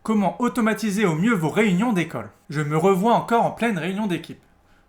Comment automatiser au mieux vos réunions d'école? Je me revois encore en pleine réunion d'équipe.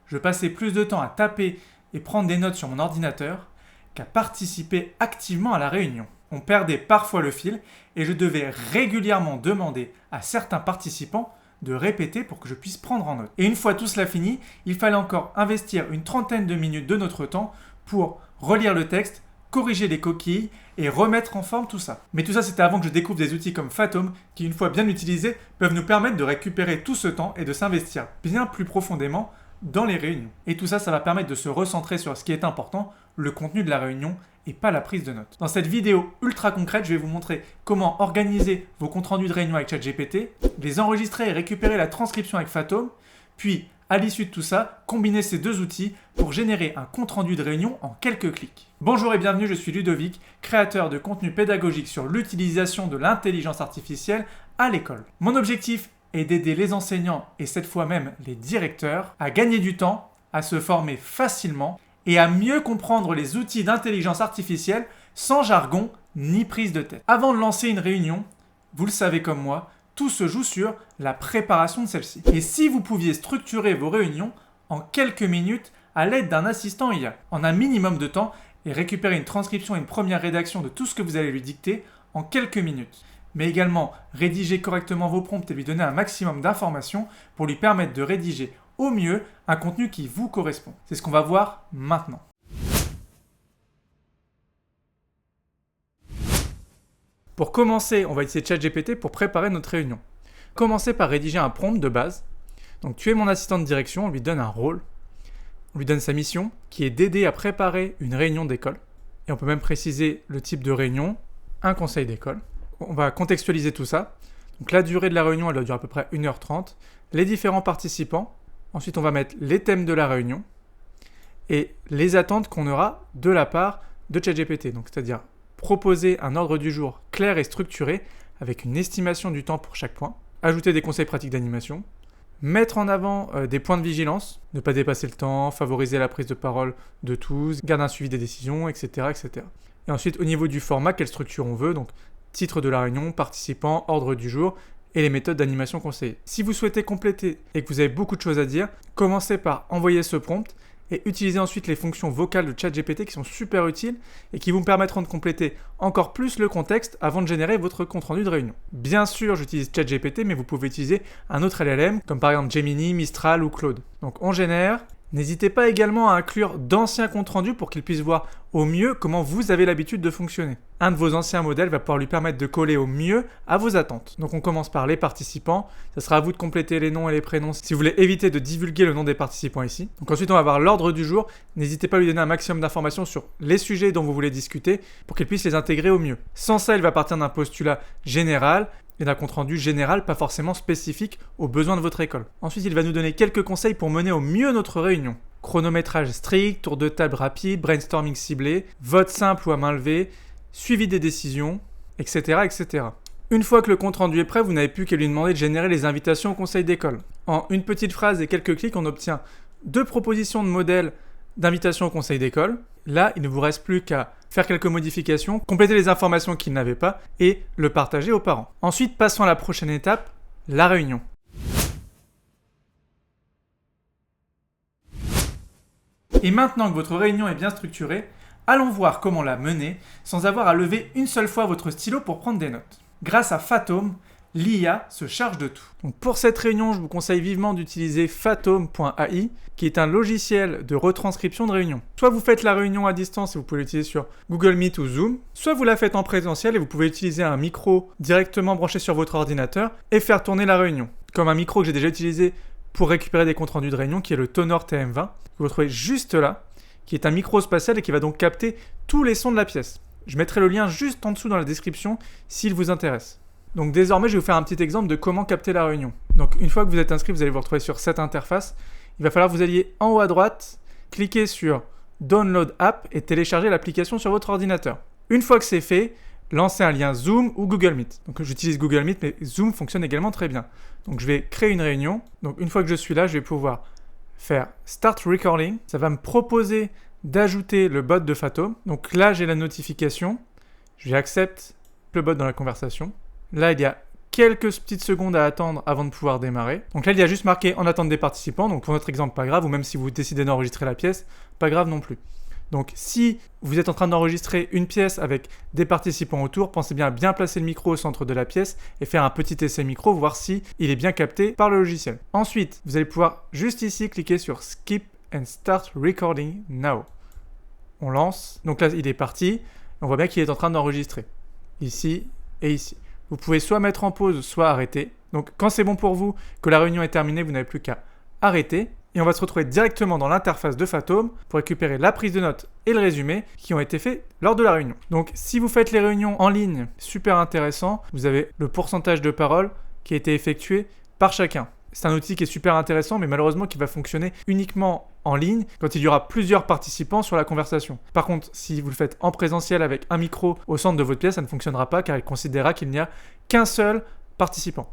Je passais plus de temps à taper et prendre des notes sur mon ordinateur qu'à participer activement à la réunion. On perdait parfois le fil et je devais régulièrement demander à certains participants de répéter pour que je puisse prendre en note. Et une fois tout cela fini, il fallait encore investir une trentaine de minutes de notre temps pour relire le texte, corriger les coquilles et remettre en forme tout ça. Mais tout ça, c'était avant que je découvre des outils comme Fathom qui, une fois bien utilisés, peuvent nous permettre de récupérer tout ce temps et de s'investir bien plus profondément dans les réunions. Et tout ça, ça va permettre de se recentrer sur ce qui est important, le contenu de la réunion et pas la prise de notes. Dans cette vidéo ultra concrète, je vais vous montrer comment organiser vos comptes rendus de réunion avec ChatGPT, les enregistrer et récupérer la transcription avec Fathom, puis à l'issue de tout ça, combiner ces deux outils pour générer un compte rendu de réunion en quelques clics. Bonjour et bienvenue, je suis Ludovic, créateur de contenu pédagogique sur l'utilisation de l'intelligence artificielle à l'école. Mon objectif est d'aider les enseignants et cette fois même les directeurs à gagner du temps, à se former facilement et à mieux comprendre les outils d'intelligence artificielle sans jargon ni prise de tête. Avant de lancer une réunion, vous le savez comme moi, tout se joue sur la préparation de celle-ci. Et si vous pouviez structurer vos réunions en quelques minutes à l'aide d'un assistant IA, en un minimum de temps, et récupérer une transcription et une première rédaction de tout ce que vous allez lui dicter en quelques minutes, mais également rédiger correctement vos prompts et lui donner un maximum d'informations pour lui permettre de rédiger au mieux un contenu qui vous correspond. C'est ce qu'on va voir maintenant. Pour commencer, on va utiliser ChatGPT pour préparer notre réunion. Commencez par rédiger un prompt de base. Donc tu es mon assistant de direction, on lui donne un rôle, on lui donne sa mission qui est d'aider à préparer une réunion d'école. Et on peut même préciser le type de réunion, un conseil d'école. On va contextualiser tout ça. Donc la durée de la réunion, elle doit durer à peu près 1h30. Les différents participants. Ensuite, on va mettre les thèmes de la réunion et les attentes qu'on aura de la part de ChatGPT. Donc c'est-à-dire proposer un ordre du jour clair et structuré avec une estimation du temps pour chaque point, ajouter des conseils pratiques d'animation, mettre en avant des points de vigilance, ne pas dépasser le temps, favoriser la prise de parole de tous, garder un suivi des décisions, etc., etc. Et ensuite, au niveau du format, quelle structure on veut, donc titre de la réunion, participants, ordre du jour et les méthodes d'animation conseillées. Si vous souhaitez compléter et que vous avez beaucoup de choses à dire, commencez par envoyer ce prompt et utilisez ensuite les fonctions vocales de ChatGPT qui sont super utiles et qui vous permettront de compléter encore plus le contexte avant de générer votre compte-rendu de réunion. Bien sûr, j'utilise ChatGPT, mais vous pouvez utiliser un autre LLM, comme par exemple Gemini, Mistral ou Claude. Donc on génère. N'hésitez pas également à inclure d'anciens comptes rendus pour qu'ils puissent voir au mieux comment vous avez l'habitude de fonctionner. Un de vos anciens modèles va pouvoir lui permettre de coller au mieux à vos attentes. Donc on commence par les participants. Ça sera à vous de compléter les noms et les prénoms si vous voulez éviter de divulguer le nom des participants ici. Donc ensuite on va avoir l'ordre du jour. N'hésitez pas à lui donner un maximum d'informations sur les sujets dont vous voulez discuter pour qu'il puisse les intégrer au mieux. Sans ça, il va partir d'un postulat général et d'un compte-rendu général, pas forcément spécifique aux besoins de votre école. Ensuite, il va nous donner quelques conseils pour mener au mieux notre réunion. Chronométrage strict, tour de table rapide, brainstorming ciblé, vote simple ou à main levée, suivi des décisions, etc., etc. Une fois que le compte-rendu est prêt, vous n'avez plus qu'à lui demander de générer les invitations au conseil d'école. En une petite phrase et quelques clics, on obtient 2 propositions de modèles d'invitation au conseil d'école. Là, il ne vous reste plus qu'à faire quelques modifications, compléter les informations qu'il n'avait pas et le partager aux parents. Ensuite, passons à la prochaine étape, la réunion. Et maintenant que votre réunion est bien structurée, allons voir comment la mener sans avoir à lever une seule fois votre stylo pour prendre des notes. Grâce à Fathom, l'IA se charge de tout. Donc pour cette réunion, je vous conseille vivement d'utiliser Fathom.ai, qui est un logiciel de retranscription de réunion. Soit vous faites la réunion à distance et vous pouvez l'utiliser sur Google Meet ou Zoom, soit vous la faites en présentiel et vous pouvez utiliser un micro directement branché sur votre ordinateur et faire tourner la réunion. Comme un micro que j'ai déjà utilisé pour récupérer des comptes rendus de réunion, qui est le Tonor TM20, que vous trouvez juste là, qui est un micro spatial et qui va donc capter tous les sons de la pièce. Je mettrai le lien juste en dessous dans la description s'il vous intéresse. Donc désormais, je vais vous faire un petit exemple de comment capter la réunion. Donc une fois que vous êtes inscrit, vous allez vous retrouver sur cette interface. Il va falloir que vous alliez en haut à droite, cliquer sur Download App et télécharger l'application sur votre ordinateur. Une fois que c'est fait, lancez un lien Zoom ou Google Meet. Donc j'utilise Google Meet, mais Zoom fonctionne également très bien. Donc je vais créer une réunion. Donc une fois que je suis là, je vais pouvoir faire Start Recording. Ça va me proposer d'ajouter le bot de Fathom. Donc là, j'ai la notification. Je vais accepter le bot dans la conversation. Là, il y a quelques petites secondes à attendre avant de pouvoir démarrer. Donc là, il y a juste marqué en attente des participants. Donc pour notre exemple, pas grave, ou même si vous décidez d'enregistrer la pièce, pas grave non plus. Donc si vous êtes en train d'enregistrer une pièce avec des participants autour, pensez bien à bien placer le micro au centre de la pièce et faire un petit essai micro, voir si il est bien capté par le logiciel. Ensuite, vous allez pouvoir juste ici cliquer sur Skip and Start Recording Now. On lance. Donc là, il est parti. On voit bien qu'il est en train d'enregistrer. Ici et ici. Vous pouvez soit mettre en pause, soit arrêter. Donc quand c'est bon pour vous, que la réunion est terminée, vous n'avez plus qu'à arrêter. Et on va se retrouver directement dans l'interface de Fatome pour récupérer la prise de notes et le résumé qui ont été faits lors de la réunion. Donc si vous faites les réunions en ligne, super intéressant, vous avez le pourcentage de paroles qui a été effectué par chacun. C'est un outil qui est super intéressant, mais malheureusement qui va fonctionner uniquement en ligne quand il y aura plusieurs participants sur la conversation. Par contre, si vous le faites en présentiel avec un micro au centre de votre pièce, ça ne fonctionnera pas car il considérera qu'il n'y a qu'un seul participant.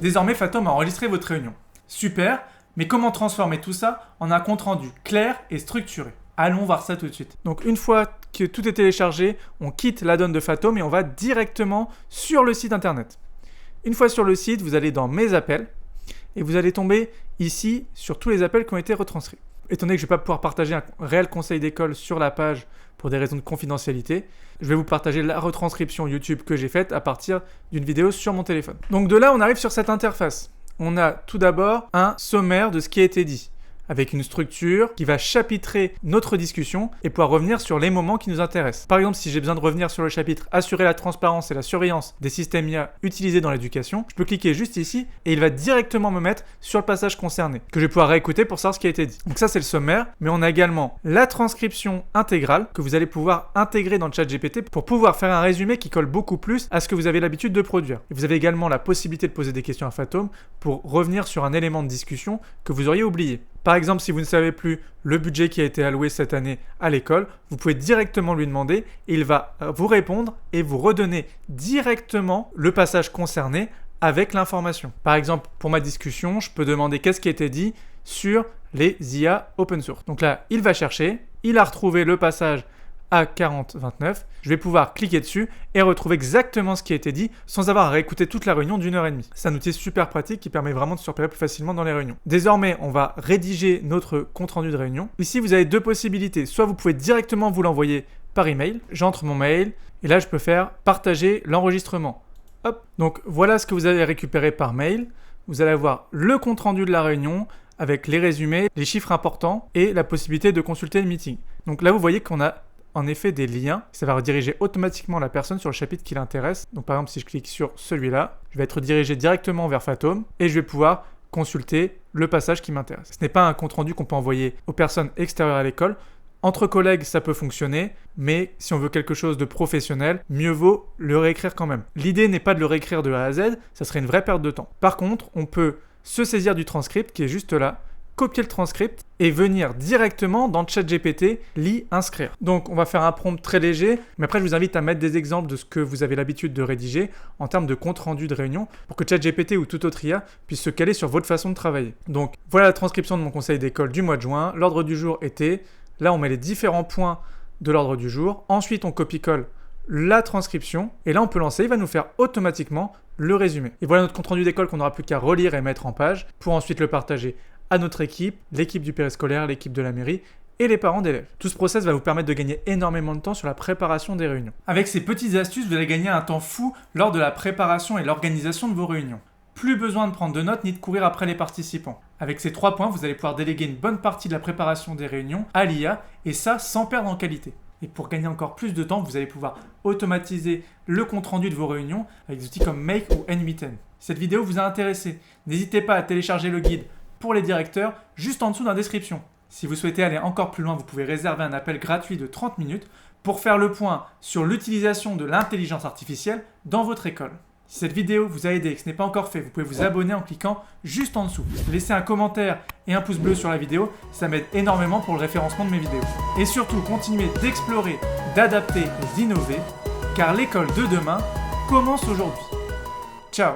Désormais, Fatome a enregistré votre réunion. Super, mais comment transformer tout ça en un compte-rendu clair et structuré? Allons voir ça tout de suite. Donc une fois que tout est téléchargé, on quitte l'add-on de Fatome et on va directement sur le site internet. Une fois sur le site, vous allez dans Mes appels et vous allez tomber ici sur tous les appels qui ont été retranscrits. Étant donné que je ne vais pas pouvoir partager un réel conseil d'école sur la page pour des raisons de confidentialité, je vais vous partager la retranscription YouTube que j'ai faite à partir d'une vidéo sur mon téléphone. Donc de là, on arrive sur cette interface. On a tout d'abord un sommaire de ce qui a été dit, avec une structure qui va chapitrer notre discussion et pouvoir revenir sur les moments qui nous intéressent. Par exemple, si j'ai besoin de revenir sur le chapitre « Assurer la transparence et la surveillance des systèmes IA utilisés dans l'éducation », je peux cliquer juste ici et il va directement me mettre sur le passage concerné, que je vais pouvoir réécouter pour savoir ce qui a été dit. Donc ça, c'est le sommaire, mais on a également la transcription intégrale que vous allez pouvoir intégrer dans le ChatGPT pour pouvoir faire un résumé qui colle beaucoup plus à ce que vous avez l'habitude de produire. Et vous avez également la possibilité de poser des questions à Fatome pour revenir sur un élément de discussion que vous auriez oublié. Par exemple, si vous ne savez plus le budget qui a été alloué cette année à l'école, vous pouvez directement lui demander et il va vous répondre et vous redonner directement le passage concerné avec l'information. Par exemple, pour ma discussion, je peux demander qu'est-ce qui a été dit sur les IA open source. Donc là, il va chercher, il a retrouvé le passage A4029, je vais pouvoir cliquer dessus et retrouver exactement ce qui a été dit sans avoir à réécouter toute la réunion d'1 heure et demie. C'est un outil super pratique qui permet vraiment de se repérer plus facilement dans les réunions. Désormais, on va rédiger notre compte-rendu de réunion. Ici, vous avez deux possibilités. Soit vous pouvez directement vous l'envoyer par email. J'entre mon mail et là, je peux faire partager l'enregistrement. Hop. Donc voilà ce que vous allez récupérer par mail. Vous allez avoir le compte-rendu de la réunion avec les résumés, les chiffres importants et la possibilité de consulter le meeting. Donc là, vous voyez qu'on a en effet des liens, ça va rediriger automatiquement la personne sur le chapitre qui l'intéresse. Donc par exemple, si je clique sur celui-là, je vais être dirigé directement vers Fatome et je vais pouvoir consulter le passage qui m'intéresse. Ce n'est pas un compte-rendu qu'on peut envoyer aux personnes extérieures à l'école. Entre collègues, ça peut fonctionner, mais si on veut quelque chose de professionnel, mieux vaut le réécrire quand même. L'idée n'est pas de le réécrire de A à Z, ça serait une vraie perte de temps. Par contre, on peut se saisir du transcript qui est juste là, copier le transcript et venir directement dans ChatGPT, inscrire. Donc on va faire un prompt très léger, mais après je vous invite à mettre des exemples de ce que vous avez l'habitude de rédiger en termes de compte rendu de réunion pour que ChatGPT ou tout autre IA puisse se caler sur votre façon de travailler. Donc voilà la transcription de mon conseil d'école du mois de juin. L'ordre du jour était, là on met les différents points de l'ordre du jour. Ensuite on copie-colle la transcription et là on peut lancer, il va nous faire automatiquement le résumé. Et voilà notre compte rendu d'école qu'on n'aura plus qu'à relire et mettre en page pour ensuite le partager à notre équipe, l'équipe du périscolaire, l'équipe de la mairie et les parents d'élèves. Tout ce process va vous permettre de gagner énormément de temps sur la préparation des réunions. Avec ces petites astuces, vous allez gagner un temps fou lors de la préparation et l'organisation de vos réunions. Plus besoin de prendre de notes ni de courir après les participants. Avec ces 3 points, vous allez pouvoir déléguer une bonne partie de la préparation des réunions à l'IA et ça sans perdre en qualité. Et pour gagner encore plus de temps, vous allez pouvoir automatiser le compte-rendu de vos réunions avec des outils comme Make ou N-Meeting. Si cette vidéo vous a intéressé, n'hésitez pas à télécharger le guide pour les directeurs juste en dessous dans la description. Si vous souhaitez aller encore plus loin, vous pouvez réserver un appel gratuit de 30 minutes pour faire le point sur l'utilisation de l'intelligence artificielle dans votre école. Si cette vidéo vous a aidé et que ce n'est pas encore fait, vous pouvez vous abonner en cliquant juste en dessous. Laissez un commentaire et un pouce bleu sur la vidéo, ça m'aide énormément pour le référencement de mes vidéos. Et surtout, continuez d'explorer, d'adapter et d'innover, car l'école de demain commence aujourd'hui. Ciao!